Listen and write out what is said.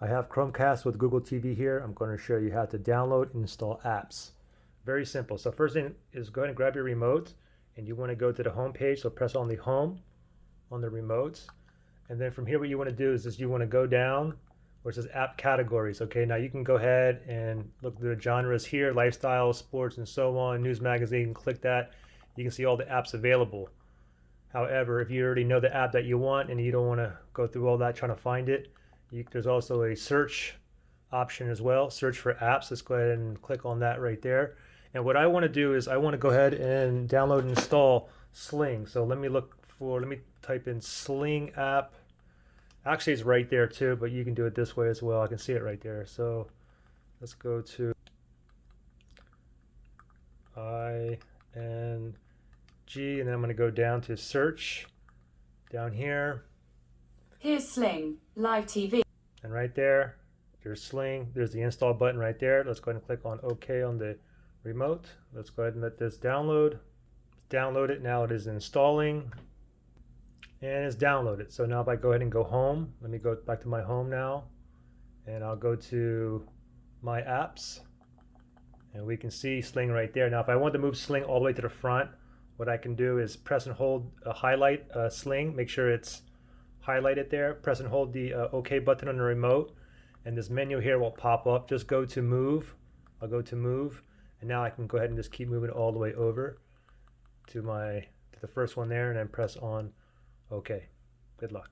I have Chromecast with Google TV here. I'm going to show you how to download and install apps. Very simple. So first thing is go ahead and grab your remote, and you want to go to the home page. So press on the home on the remote. And then from here, what you want to do is you want to go down where it says app categories. Okay, now you can go ahead and look at the genres here, lifestyle, sports, and so on, news magazine, click that. You can see all the apps available. However, if you already know the app that you want and you don't want to go through all that trying to find it, there's also a search option as well, search for apps. Let's go ahead and click on that right there. And what I want to do is I want to go ahead and download and install Sling. So let me type in Sling app. Actually, it's right there too, but you can do it this way as well. I can see it right there. So let's go to ING, and then I'm going to go down to search down here. Here's Sling, live TV. And right there, there's Sling. There's the install button right there. Let's go ahead and click on OK on the remote. Let's go ahead and let this download. Download it. Now it is installing. And it's downloaded. So now if I go ahead and go home, let me go back to my home now. And I'll go to my apps. And we can see Sling right there. Now if I want to move Sling all the way to the front, what I can do is press and hold highlight Sling. Make sure it's highlighted there. Press and hold the OK button on the remote. And this menu here will pop up. Just go to move. I'll go to move. And now I can go ahead and just keep moving all the way over to the first one there, and then press on OK. Good luck.